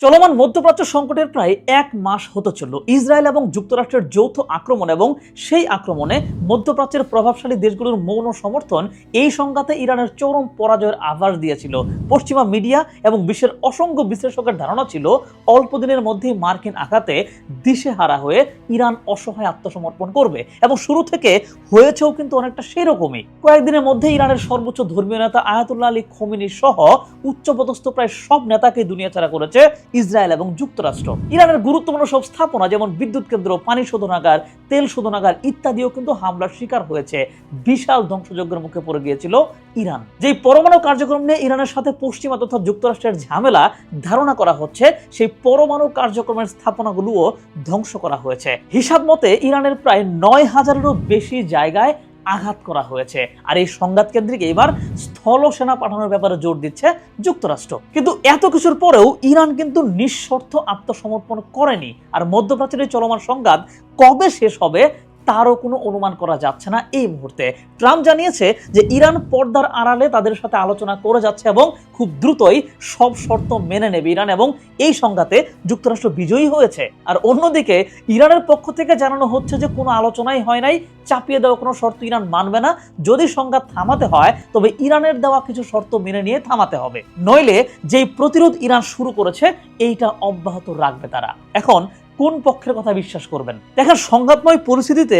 চলমান মধ্যপ্রাচ্য সংকটের প্রায় এক মাস হতে চলল ইসরায়েল এবং যুক্তরাষ্ট্রের যৌথ আক্রমণ এবং সেই আক্রমণে মধ্যপ্রাচ্যের প্রভাবশালী দেশগুলোর মৌন সমর্থন এই সংঘাতে ইরানের চরম পরাজয়ের আভাস দিয়েছিল। পশ্চিমা মিডিয়া এবং বিশ্বের অসংখ্য বিশ্লেষকের ধারণা ছিল অল্প দিনের মধ্যেই মার্কিন আঘাতে দিশেহারা হয়ে ইরান অসহায় আত্মসমর্পণ করবে এবং শুরু থেকে হয়েছেও কিন্তু অনেকটা সেরকমই। কয়েকদিনের মধ্যে ইরানের সর্বোচ্চ ধর্মীয় নেতা আয়াতুল্লাহ আলী খোমেনি সহ উচ্চপদস্থ প্রায় সব নেতাকে দুনিয়া ছাড়া করেছে ইসরায়েল এবং যুক্তরাষ্ট্র। ইরানের গুরুত্বপূর্ণ সব স্থাপনা যেমন বিদ্যুৎ কেন্দ্র, পানি শোধনাগার, তেল শোধনাগার ইত্যাদিও কিন্তু হামলার শিকার হয়েছে। বিশাল ধ্বংসযজ্ঞের মুখে পড়ে গিয়েছিল ইরান। যেই পরমাণু কার্যক্রম নিয়ে ইরানের সাথে পশ্চিমা তথা যুক্তরাষ্ট্রের ঝামেলা ধারণা করা হচ্ছে, সেই পরমাণু কার্যক্রমের স্থাপনাগুলোও ধ্বংস করা হয়েছে। হিসাব মতে ইরানের প্রায় ৯,০০০-এরও বেশি জায়গায় আঘাত করা হয়েছে। আর এই সংঘাত কেন্দ্রিক এবার স্থল সেনা পাঠানোর ব্যাপারে জোর দিচ্ছে যুক্তরাষ্ট্র। কিন্তু এত কিছুর পরেও ইরান কিন্তু নিঃশর্ত আত্মসমর্পণ করেনি। আর মধ্যপ্রাচ্যের চলমান সংঘাত কবে শেষ হবে তারও কোনো অনুমান করা যাচ্ছে না এই মুহূর্তে। ট্রাম্প জানিয়েছে যে ইরান পর্দার আড়ালে তাদের সাথে আলোচনা করে যাচ্ছে এবং খুব দ্রুতই সব শর্ত মেনে নেবে ইরান, এবং এই সংঘাতে যুক্তরাষ্ট্র বিজয়ী হয়েছে। আর অন্যদিকে ইরানের পক্ষ থেকে জানানো হচ্ছে যে কোনো আলোচনাই হয় নাই, চাপিয়ে দেওয়া কোনো শর্ত ইরান মানবে না। যদি সংঘাত থামাতে হয় তবে ইরানের দেওয়া কিছু শর্ত মেনে নিয়ে থামাতে হবে, নইলে যেই প্রতিরোধ ইরান শুরু করেছে এইটা অব্যাহত রাখবে তারা। এখন কোন পক্ষের কথা বিশ্বাস করবেন? দেখেন, সংঘাতময় পরিস্থিতিতে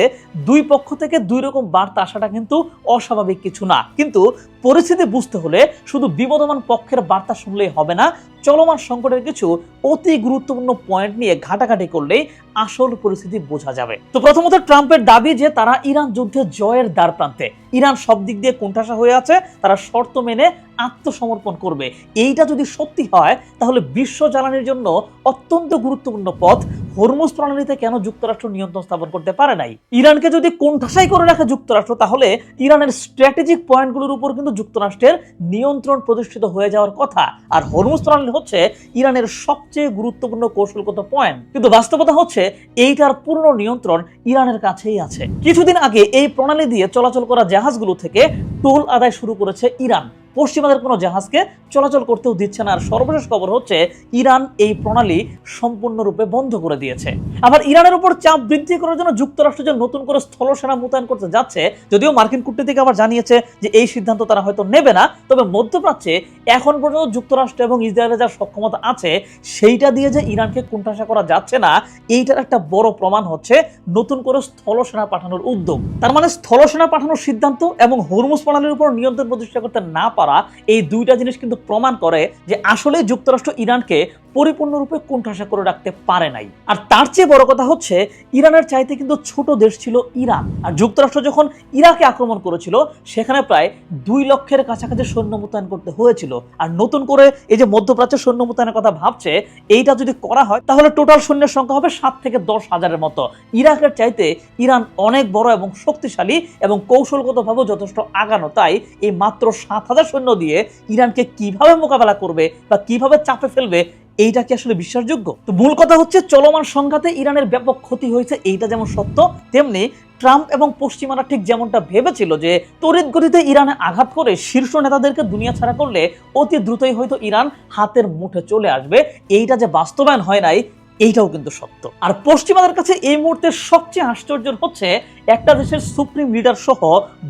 দুই পক্ষ থেকে দুই রকম বার্তা আসাটা কিন্তু অস্বাভাবিক কিছু না। কিন্তু পরিস্থিতি বুঝতে হলে শুধু বিবদমান পক্ষের বার্তা শুনলেই হবে না, চলমান সংকটের কিছু অতি গুরুত্বপূর্ণ পয়েন্ট নিয়ে ঘাটাঘাটি করলেই আসল পরিস্থিতি বোঝা যাবে। তো প্রথমত ট্রাম্পের দাবি যে তারা ইরান যুদ্ধে জয়ের দ্বার প্রান্তে, ইরান সব দিক দিয়ে কোণঠাসা হয়ে আছে, তারা শর্ত মেনে আত্মসমর্পণ করবে। এইটা যদি সত্যি হয় তাহলে বিশ্ব জ্বালানির জন্য অত্যন্ত গুরুত্বপূর্ণ পথ হরমুজ প্রণালীতে কেন যুক্তরাষ্ট্র নিয়ন্ত্রণ স্থাপন করতে পারে নাই? ইরানকে যদি কোণঠাসাই করে রাখে যুক্তরাষ্ট্র, তাহলে ইরানের স্ট্র্যাটেজিক পয়েন্টগুলোর উপর কিন্তু যুক্তরাষ্ট্রের নিয়ন্ত্রণ প্রতিষ্ঠিত হয়ে যাওয়ার কথা। আর হরমুজ প্রণালী হচ্ছে ইরানের সবচেয়ে গুরুত্বপূর্ণ কৌশলগত পয়েন্ট। কিন্তু বাস্তবতা হচ্ছে এইটার পূর্ণ নিয়ন্ত্রণ ইরানের কাছেই আছে। কিছুদিন আগে এই প্রণালী দিয়ে চলাচল করা জাহাজগুলো থেকে টোল আদায় শুরু করেছে ইরান। পশ্চিমাদের কোনো জাহাজকে চলাচল করতেও দিচ্ছে না। আর সর্বশেষ খবর হচ্ছে ইরান এই প্রণালী সম্পূর্ণরূপে বন্ধ করে দিয়েছে। আবার ইরানের উপর চাপ বৃদ্ধি করার জন্য যুক্তরাষ্ট্র যে নতুন করে স্থল সেনা মোতায়েন করতে যাচ্ছে, যদিও মার্কিন কূটনীতিক আবার জানিয়েছে যে এই সিদ্ধান্ত তারা হয়তো নেবে না, তবে মধ্যপ্রাচ্যে এখন পর্যন্ত যুক্তরাষ্ট্র এবং ইসরায়েলের যা সক্ষমতা আছে সেইটা দিয়ে যে ইরানকে কোণঠাসা করা যাচ্ছে না, এইটার একটা বড় প্রমাণ হচ্ছে নতুন করে স্থল সেনা পাঠানোর উদ্যোগ। তার মানে স্থল সেনা পাঠানোর সিদ্ধান্ত এবং হরমুজ প্রণালীর উপর নিয়ন্ত্রণ প্রতিষ্ঠা করতে না পারা, এই দুইটা জিনিস কিন্তু প্রমাণ করে যে আসলে যুক্তরাষ্ট্র ইরানকে পরিপূর্ণরূপে কোণঠাসা করে রাখতে পারে নাই। আর তার চেয়ে বড় কথা হচ্ছে ইরানের চাইতে কিন্তু ছোট দেশ ছিল ইরান। আর যুক্তরাষ্ট্র যখন ইরাকে আক্রমণ করেছিল সেখানে প্রায় 2 লক্ষের কাছাকাছি সৈন্য মোতায়েন করতে হয়েছিল। আর নতুন করে এই যে মধ্যপ্রাচ্যে সৈন্য মোতায়েনের কথা ভাবছে, এইটা যদি করা হয় তাহলে টোটাল সৈন্যের সংখ্যা হবে 7 থেকে 10 হাজারের মতো। ইরাকের চাইতে ইরান অনেক বড় এবং শক্তিশালী এবং কৌশলগতভাবেও যথেষ্ট আগানো। তাই এই মাত্র 7,000 সৈন্য দিয়ে ইরানকে কিভাবে মোকাবেলা করবে বা কিভাবে চাপে ফেলবে, এইটা কি আসলে বিশ্বাসযোগ্য? তো মূল কথা হচ্ছে চলমান সংঘাতে ইরানের ব্যাপক ক্ষতি হয়েছে, এইটা যেমন সত্য, তেমনি ট্রাম্প এবং পশ্চিমারা ঠিক যেমনটা ভেবেছিল যে তড়িৎ গতিতে ইরানে আঘাত করে শীর্ষ নেতাদেরকে দুনিয়া ছাড়া করলে অতি দ্রুতই হয়তো ইরান হাতের মুঠে চলে আসবে, এইটা যে বাস্তবায়ন হয় নাই এইটাও কিন্তু সত্য। আর পশ্চিমাদের কাছে এই মুহূর্তে সবচেয়ে আশ্চর্যের হচ্ছে একটা দেশের সুপ্রিম লিডার সহ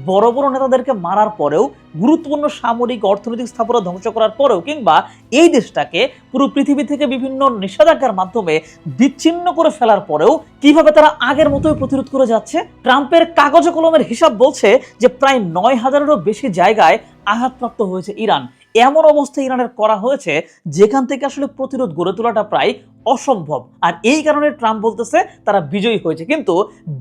বড় বড় নেতাদেরকে মারার পরেও, গুরুত্বপূর্ণ সামরিক অর্থনৈতিক স্থাপনা ধ্বংস করার পরেও, কিংবা এই দেশটাকে পুরো পৃথিবী থেকে বিভিন্ন নিষেধাজ্ঞার মাধ্যমে বিচ্ছিন্ন করে ফেলার পরেও কিভাবে তারা আগের মতোই প্রতিরোধ করে যাচ্ছে। ট্রাম্পের কাগজে কলমের হিসাব বলছে যে প্রায় 9,000-এরও বেশি জায়গায় আঘাতপ্রাপ্ত হয়েছে ইরান। এমন অবস্থা ইরানের করা হয়েছে যেখান থেকে আসলে প্রতিরোধ গড়ে তোলাটা প্রায় অসম্ভব। আর এই কারণে ট্রাম্প বলতেছে তারা বিজয়ী হয়েছে, কিন্তু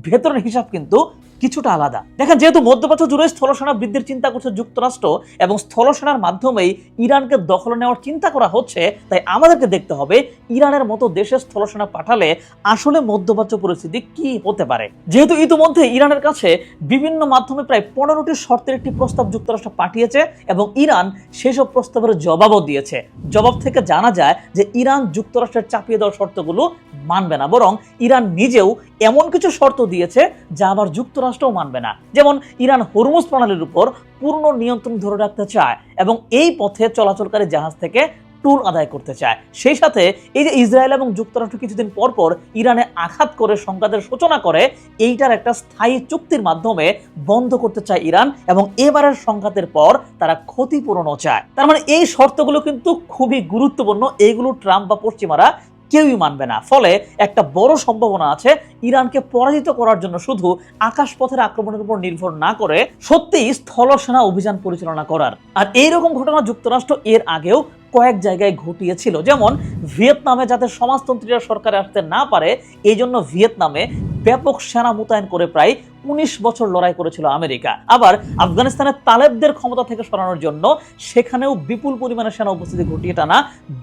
ভেতরের হিসাব কিন্তু কিছুটা আলাদা। দেখেন, যেহেতু মধ্যপ্রাচ্য জুড়ে স্থলসেনা বৃদ্ধির চিন্তা করছে যুক্তরাষ্ট্র এবং স্থলসেনার মাধ্যমেই ইরানকে দখলে নেওয়ার চিন্তা করা হচ্ছে, তাই আমাদেরকে দেখতে হবে ইরানের মতো দেশে স্থলসেনা পাঠালে আসলে মধ্যপ্রাচ্য পরিস্থিতি কি হতে পারে। যেহেতু ইতিমধ্যে ইরানের কাছে বিভিন্ন মাধ্যমে প্রায় 15টি শর্তের একটি প্রস্তাব যুক্তরাষ্ট্র পাঠিয়েছে এবং ইরান সেসব প্রস্তাবের জবাবও দিয়েছে। জবাব থেকে জানা যায় যে ইরান যুক্তরাষ্ট্রের চাপিয়ে দেওয়া শর্তগুলো মানবে না, বরং ইরান নিজেও এমন কিছু শর্ত দিয়েছে যা আবার যুক্তরাষ্ট্রও মানবে না। যেমন ইরান হরমুজ প্রণালীর উপর পূর্ণ নিয়ন্ত্রণ ধরে রাখতে চায় এবং এই পথে চলাচলকারী জাহাজ থেকে টুল আদায় করতে চায়। সেই সাথে এই যে ইসরায়েল এবং যুক্তরাষ্ট্র কিছুদিন পর পর ইরানে আঘাত করে সংঘাতের সূচনা করে, এইটার একটা স্থায়ী চুক্তির মাধ্যমে বন্ধ করতে চায় ইরান, এবং এবারের সংঘাতের পর তারা ক্ষতিপূরণও চায়। তার মানে এই শর্তগুলো কিন্তু খুবই গুরুত্বপূর্ণ, এইগুলো ট্রাম্প বা পশ্চিমারা কেউই মানবে না। ফলে একটা বড় সম্ভাবনা আছে ইরানকে পরাজিত করার জন্য শুধু আকাশপথের আক্রমণের উপর নির্ভর না করে সত্যিই স্থল সেনা অভিযান পরিচালনা করার। আর এইরকম ঘটনা যুক্তরাষ্ট্র এর আগেও কয়েক জায়গায় ঘটিয়েছিল। যেমন ভিয়েতনামে যাতে সমাজতন্ত্রীরা সরকারে আসতে না পারে এই জন্য ভিয়েতনামে ব্যাপক সেনা মোতায়েন করে প্রায় 19 বছর লড়াই করেছিল আমেরিকা। আবার আফগানিস্তানের তালেবদের ক্ষমতা থেকে সরানোর জন্য সেখানেও বিপুল পরিমাণে সেনা উপস্থিতি ঘটিয়ে টানা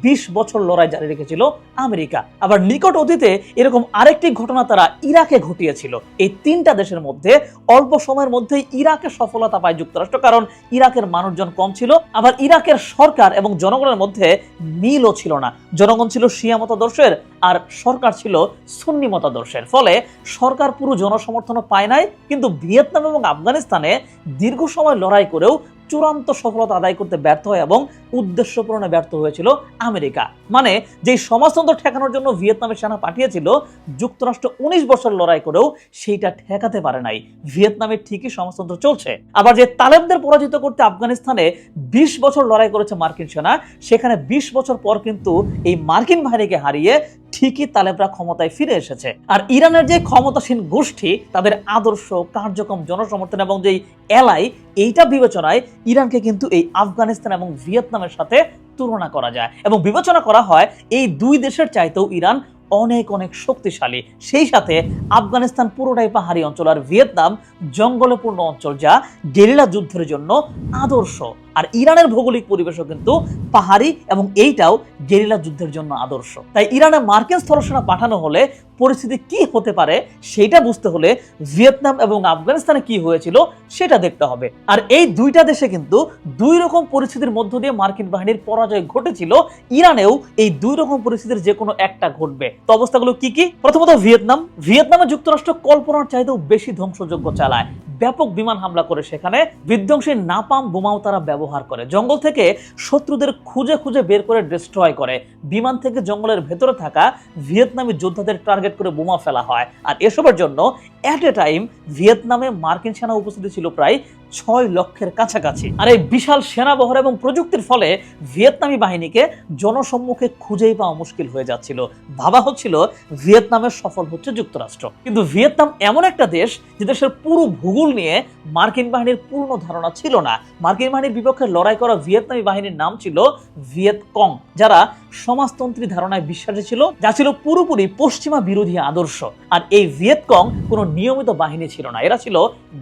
20 বছর লড়াই জারি রেখেছিল আমেরিকা। আবার নিকট অতীতে এরকম আরেকটি ঘটনা তারা ইরাকে ঘটিয়েছিল। এই তিনটা দেশের মধ্যে অল্প সময়ের মধ্যেই ইরাকে সফলতা পায় যুক্তরাষ্ট্র, কারণ ইরাকের মানুষজন কম ছিল, আবার ইরাকের সরকার এবং জনগণের মধ্যে মিলও ছিল না। জনগণ ছিল শিয়া মতাদর্শের আর সরকার ছিল সুন্নি মতাদর্শের। ফলে সরকার পুরো জনসমর্থনও পায় নাই, কিন্তু ভিয়েতনাম এবং আফগানিস্তানে দীর্ঘ সময় লড়াই করেও চূড়ান্ত সফলতা আদায় করতে ব্যর্থ হয় এবং উদ্দেশ্য পূরণে ব্যর্থ হয়েছিল আমেরিকা। মানে যে সমাজতন্ত্র ঠেকানোর জন্য ভিয়েতনামের সেনা পাঠিয়েছিল, যুক্তরাষ্ট্র 19 বছর লড়াই করেও সেইটা ঠেকাতে পারে নাই। ভিয়েতনামে ঠিকই সমাজতন্ত্র চলছে। আবার যে তালেবদের পরাজিত করতে আফগানিস্তানে 20 বছর লড়াই করেছে মার্কিন সেনা, সেখানে 20 বছর পর কিন্তু এই মার্কিন বাহিনীকে হারিয়ে ঠিকই তালেবরা ক্ষমতায় ফিরে এসেছে। আর ইরানের যে ক্ষমতাসীন গোষ্ঠী, তাদের আদর্শ, কার্যক্রম, জনসমর্থন এবং যেই এলাই, এইটা বিবেচনায় ইরানকে কিন্তু এই আফগানিস্তান এবং ভিয়েতনামের সাথে তুলনা করা যায়, এবং বিবেচনা করা হয় এই দুই দেশের চাইতেও ইরান অনেক অনেক শক্তিশালী। সেই সাথে আফগানিস্তান পুরোটাই পাহাড়ি অঞ্চল আর ভিয়েতনাম জঙ্গলে পূর্ণ অঞ্চল, যা গেরিলা যুদ্ধের জন্য আদর্শ। আর ইরানের ভৌগোলিক পরিবেশও কিন্তু পাহাড়ি এবং এইটাও গেরিলা যুদ্ধের জন্য আদর্শ। তাই ইরানে মার্কিন স্থলসেনা পাঠানো হলে পরিস্থিতি কি হতে পারে সেটা বুঝতে হলে ভিয়েতনাম এবং আফগানিস্তানে কি হয়েছিল সেটা দেখতে হবে। আর এই দুইটা দেশে কিন্তু দুই রকম পরিস্থিতির মধ্য দিয়ে মার্কিন বাহিনীর পরাজয় ঘটেছিল। ইরানেও এই দুই রকম পরিস্থিতির যে কোনো একটা ঘটবে। তো অবস্থাগুলো কি কি? প্রথমত ভিয়েতনামে যুক্তরাষ্ট্র কল্পনার চাইতেও বেশি ধ্বংসযজ্ঞ চালায়। ব্যাপক বিমান হামলা করে সেখানে বিধ্বংসী নাপাম বোমাও তারা ব্যবহার করে। জঙ্গল থেকে শত্রুদের খুঁজে খুঁজে বের করে ডিস্ট্রয় করে। বিমান থেকে জঙ্গলের ভেতরে থাকা ভিয়েতনামি যোদ্ধাদের টার্গেট করে বোমা ফেলা হয়। আর এসবের জন্য এট এ টাইম ভিয়েতনামে মার্কিন সেনা উপস্থিতি ছিল প্রায় 6 লক্ষের কাছাকাছি। আর এই বিশাল সেনাবহর এবং প্রযুক্তির ফলে ভিয়েতনামি বাহিনীকে জনসম্মুখে খুঁজেই পাওয়া মুশকিল হয়ে যাচ্ছিল। ভাবা হচ্ছিল ভিয়েতনামের সফল হচ্ছে যুক্তরাষ্ট্র, কিন্তু ভিয়েতনাম এমন একটা দেশ যে দেশের পুরো ভূগোল নিয়ে মার্কিন বাহিনীর পূর্ণ ধারণা ছিল না। মার্কিন বাহিনীর বিপক্ষে লড়াই করা ভিয়েতনামি বাহিনীর নাম ছিল ভিয়েতকং, যারা সমাজতন্ত্রী ধারণায় বিশ্বাসী ছিল, যা ছিল পুরোপুরি পশ্চিমা বিরোধী আদর্শ। আর এই ভিয়েতকং কোনো নিয়মিত বাহিনী ছিল না, এরা ছিল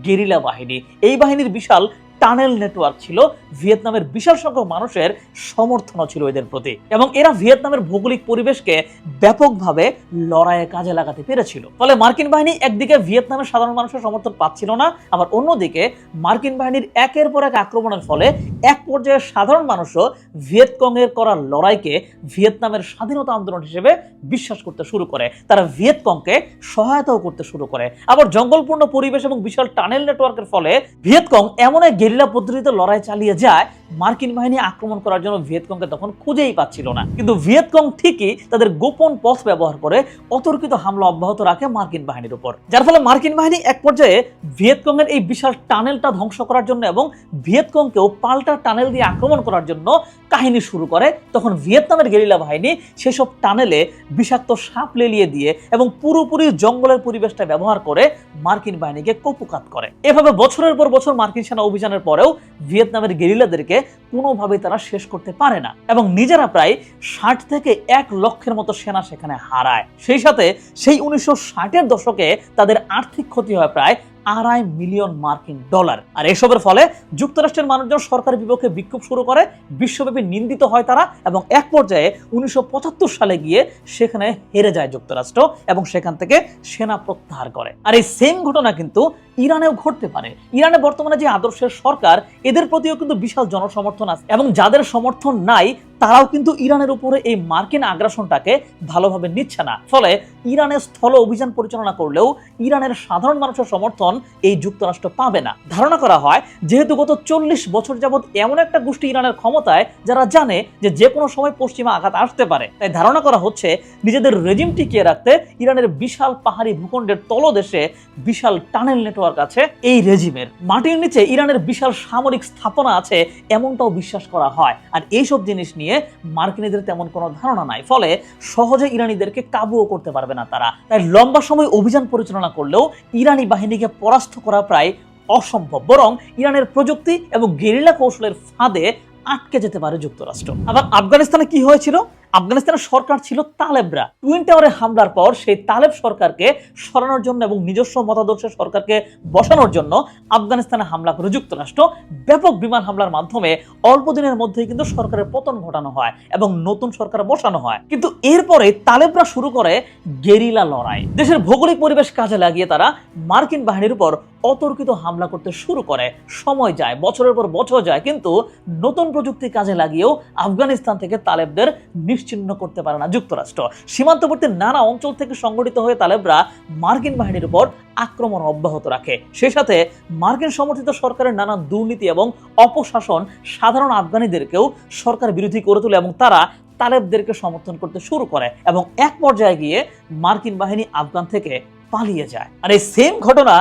গেরিলা বাহিনী। এই বাহিনীর বিশাল টানেল নেটওয়ার্ক ছিল, ভিয়েতনামের বিশাল সংখ্যক মানুষের সমর্থনও ছিল এদের প্রতি, এবং এরা ভিয়েতনামের ভৌগোলিক পরিবেশকে ব্যাপকভাবে লড়াইয়ে কাজে লাগাতে পেরেছিল। ফলে মার্কিন বাহিনী একদিকে ভিয়েতনামের সাধারণ মানুষের সমর্থন পাচ্ছিল না, আবার অন্যদিকে মার্কিন বাহিনীর একের পর এক আক্রমণের ফলে এক পর্যায়ে সাধারণ মানুষও ভিয়েতকং এর করা লড়াইকে ভিয়েতনামের স্বাধীনতা আন্দোলন হিসেবে বিশ্বাস করতে শুরু করে। তারা ভিয়েতকংকে সহায়তাও করতে শুরু করে। আবার জঙ্গলপূর্ণ পরিবেশ এবং বিশাল টানেল নেটওয়ার্কের ফলে ভিয়েতকং এমন এক গেরিলা পদ্ধতিতে লড়াই চালিয়ে যায়, মার্কিন বাহিনী আক্রমণ করার জন্য ভিয়েতকংকে তখন খুঁজেই পাচ্ছিল না। কিন্তু ভিয়েতকং ঠিকই তাদের গোপন পথ ব্যবহার করে অতর্কিত হামলা অব্যাহত রাখে মার্কিন বাহিনীর উপর, যার ফলে মার্কিন বাহিনী এক পর্যায়ে ভিয়েতকং এর এই বিশাল টানেলটা ধ্বংস করার জন্য এবং ভিয়েতকংকেও পাল্টা টানেল দিয়ে আক্রমণ করার জন্য কাহিনী শুরু করে। তখন ভিয়েতনামের গেরিলা বাহিনী সেসব টানেলে বিষাক্ত সাপ লেলিয়ে দিয়ে এবং পুরোপুরি জঙ্গলের পরিবেশটা ব্যবহার করে মার্কিন বাহিনীকে কপুকাত করে। এভাবে বছরের পর বছর মার্কিন সেনা অভিযানের পরেও ভিয়েতনামের গেরিলাদেরকে কোনোভাবেই তারা শেষ করতে পারে না, এবং নিজেরা প্রায় 60 থেকে 1 লক্ষের মতো সেনা সেখানে হারায়। সেই সাথে সেই 1960-এর দশকে তাদের আর্থিক ক্ষতি হয় প্রায় $2.5 মিলিয়ন মার্কিন ডলার। আর এসবের ফলে যুক্তরাষ্ট্রের মানুষজন সরকারের বিপক্ষে বিক্ষোভ শুরু করে, বিশ্বব্যাপী নিন্দিত হয় তারা, এবং এক পর্যায়ে 1975 সালে গিয়ে সেখানে হেরে যায় যুক্তরাষ্ট্র এবং সেখান থেকে সেনা প্রত্যাহার করে। আর এই সেম ঘটনা কিন্তু ইরানেও ঘটতে পারে। ইরানে বর্তমানে যে আদর্শের সরকার, এদের প্রতিও কিন্তু বিশাল জনসমর্থন আছে, এবং যাদের সমর্থন নাই তারাও কিন্তু ইরানের উপরে এই মার্কিন আগ্রাসনটাকে ভালোভাবে নিচ্ছে না। ফলে ইরানের স্থল অভিযান পরিচালনা করলেও ইরানের সাধারণ মানুষের সমর্থন এই যুক্তরাষ্ট্র পাবে না। ধারণা করা হয় যেহেতু গত 40 বছর যাবৎ এমন একটা গোষ্ঠী ইরানের ক্ষমতায় যারা জানে যে কোনো সময় পশ্চিমা আঘাত আসতে পারে, তাই ধারণা করা হচ্ছে নিজেদের রেজিম টিকিয়ে রাখতে ইরানের বিশাল পাহাড়ি ভূখণ্ডের তলদেশে বিশাল টানেল নেটওয়ার্ক আছে এই রেজিমের। মাটির নিচে ইরানের বিশাল সামরিক স্থাপনা আছে এমনটাও বিশ্বাস করা হয়। আর এইসব জিনিস নিয়ে মার্কিনীদের তেমন কোনো ধারণা নাই, ফলে সহজে ইরানিদেরকে কাবুও করতে পারবে না তারা। তাই লম্বা সময় অভিযান পরিচালনা করলেও ইরানি বাহিনীকে পরাস্ত করা প্রায় অসম্ভব, বরং ইরানের প্রযুক্তি এবং গেরিলা কৌশলের ফাঁদে আটকে যেতে পারে যুক্তরাষ্ট্র। আবার আফগানিস্তানে কি হয়েছিল? আফগানিস্তানের সরকার ছিল তালেবরা। টুইন টাওয়ারে হামলার পর সেই তালেব সরকারকে সরানোর জন্য এবং নিজস্ব মতাদর্শের সরকারকে বসানোর জন্য আফগানিস্তানে হামলা করে যুক্তরাষ্ট্র। ব্যাপক বিমান হামলার মাধ্যমে অল্প দিনের মধ্যেই কিন্তু সরকারের পতন ঘটানো হয় এবং নতুন সরকার বসানো হয়। কিন্তু এরপরে তালেবরা শুরু করে গেরিলা লড়াই। দেশের ভৌগোলিক পরিবেশ কাজে লাগিয়ে তারা মার্কিন বাহিনীর উপর অতর্কিত হামলা করতে শুরু করে। সময় যায়, বছরের পর বছর যায়, কিন্তু নতুন প্রযুক্তি কাজে লাগিয়েও আফগানিস্তান থেকে তালেবদের নিশ্চিহ্ন করতে পারে না যুক্তরাষ্ট্র। সীমান্তবর্তী নানা অঞ্চল থেকে সংগঠিত হয়ে তালেবরা মার্কিন বাহিনীর উপর আক্রমণ অব্যাহত রাখে। সেই সাথে মার্কিন সমর্থিত সরকারের নানা দুর্নীতি এবং অপশাসন সাধারণ আফগানিদেরকেও সরকার বিরোধী করে তোলে এবং তারা তালেবদেরকে সমর্থন করতে শুরু করে এবং এক পর্যায়ে গিয়ে মার্কিন বাহিনী আফগান থেকে পালিয়ে যায়। আর এই সেম ঘটনা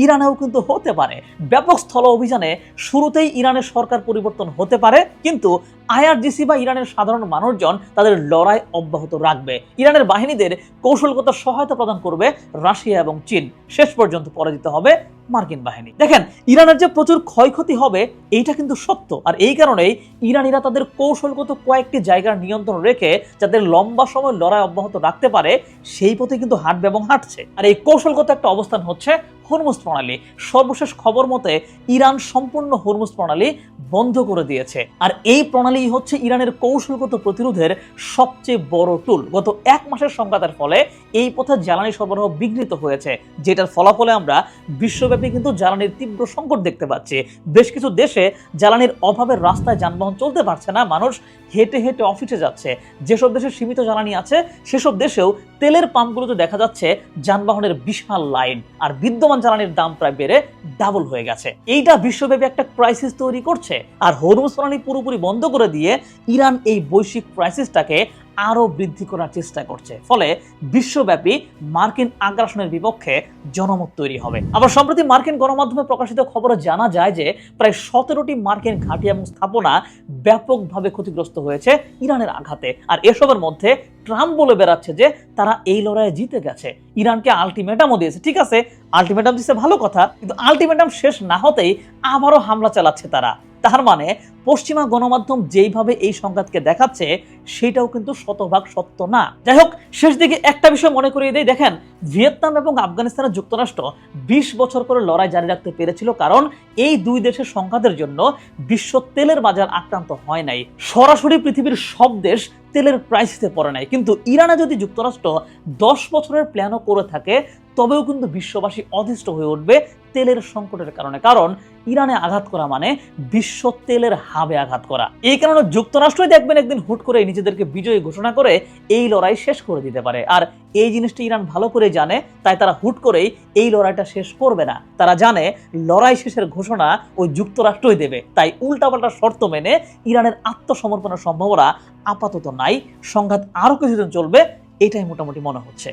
ইরানেও কিন্তু হতে পারে। ব্যাপক স্থল অভিযানে শুরুতেই ইরানের সরকার পরিবর্তন হতে পারে, কিন্তু আইআরজিসি বা ইরানের সাধারণ মানুষজন তাদের লড়াই অব্যাহত রাখবে। ইরানের বাহিনীদের কৌশলগত সহায়তা প্রদান করবে রাশিয়া এবং চীন। শেষ পর্যন্ত পরাজিত হবে মার্কিন বাহিনী। দেখেন, ইরানের যে প্রচুর ক্ষয়ক্ষতি হবে এইটা কিন্তু সত্য। আর এই কারণেই ইরানিরা তাদের কৌশলগত কয়েকটি জায়গার নিয়ন্ত্রণ রেখে যাদের লম্বা সময় লড়াই অব্যাহত রাখতে পারে সেই পথে কিন্তু হাঁটবে এবং হাঁটছে। আর এই কৌশলগত একটা অবস্থান হচ্ছে হরমুজ প্রণালী। সর্বশেষ খবর মতে ইরান সম্পূর্ণ হরমুজ প্রণালী বন্ধ করে দিয়েছে। আর এই প্রণালী হচ্ছে ইরানের কৌশলগত প্রতিরোধের সবচেয়ে বড় টুল। গত এক মাসের সংঘাতের ফলে এই পথে জ্বালানি সরবরাহ বিঘ্নিত হয়েছে, যেটার ফলাফলে আমরা বিশ্বব্যাপী কিন্তু জ্বালানির তীব্র সংকট দেখতে পাচ্ছি। বেশ কিছু দেশে জ্বালানির অভাবের রাস্তায় যানবাহন চলতে পারছে না, মানুষ হেঁটে হেঁটে অফিসে যাচ্ছে। যেসব দেশে সীমিত জ্বালানি আছে সেসব দেশেও তেলের পাম্পগুলোতে দেখা যাচ্ছে যানবাহনের বিশাল লাইন, আর বিদ্যমান জ্বালানির দাম প্রায় বেড়ে ডাবল হয়ে গেছে। এইটা বিশ্বব্যাপী একটা ক্রাইসিস তৈরি করছে। আর হরমুজ প্রণালী পুরোপুরি বন্ধ করে দিয়ে ইরান এই বৈশ্বিক ক্রাইসিসটাকে আরো বৃদ্ধি করার চেষ্টা করছে। ফলে বিশ্বব্যাপী মার্কিন আগ্রাসনের বিপক্ষে জনমত তৈরি হবে। আবার সম্প্রতি মার্কিন গণমাধ্যমে প্রকাশিত খবরে জানা যায় যে প্রায় 17টি মার্কিন ঘাঁটি এবং স্থাপনা ব্যাপকভাবে ক্ষতিগ্রস্ত হয়েছে ইরানের আঘাতে। আর এসবের মধ্যে ট্রাম্প বলে বেড়াচ্ছে যে তারা এই লড়াইয়ে জিতে গেছে। ইরানকে আলটিমেটামও দিয়েছে। ঠিক আছে, আলটিমেটাম দিচ্ছে ভালো কথা, কিন্তু আলটিমেটাম শেষ না হতেই আবারও হামলা চালাচ্ছে তারা। তার মানে পশ্চিমা গণমাধ্যম যেইভাবে এই সংঘাতকে দেখাচ্ছে সেটাও কিন্তু শতভাগ সত্য না। যাই হোক, শেষ দিকে একটা বিষয় মনে করিয়ে দেই। দেখেন, ভিয়েতনাম এবং আফগানিস্তানের যুক্তরাষ্ট্র 20 বছর করে লড়াই জারি রাখতে পেরেছিল, কারণ এই দুই দেশের সংঘাতের জন্য বিশ্ব তেলের বাজার আক্রান্ত হয় নাই। সরাসরি পৃথিবীর সব দেশ তেলের প্রাইসিসে পড়ে নাই। কিন্তু ইরানে যদি যুক্তরাষ্ট্র 10 বছরের প্ল্যানও করে থাকে তবেও কিন্তু বিশ্ববাসী অতিষ্ঠ হয়ে উঠবে তেলের সংকটের কারণে। কারণ ইরানে আঘাত করা মানে বিশ্ব তেলের হাবে আঘাত করা। এই কারণে যুক্তরাষ্ট্রই দেখবেন একদিন হুট করে নিজেদেরকে বিজয়ী ঘোষণা করে এই লড়াই শেষ করে দিতে পারে। আর এই জিনিসটা ইরান ভালো করে জানে, তাই তারা হুট করেই এই লড়াইটা শেষ করবে না। তারা জানে লড়াই শেষের ঘোষণা ওই যুক্তরাষ্ট্রই দেবে। তাই উল্টাপাল্টা শর্ত মেনে ইরানের আত্মসমর্পণের সম্ভাবনা আপাতত নাই। সংঘাত আরো কিছুদিন চলবে, এটাই মোটামুটি মনে হচ্ছে।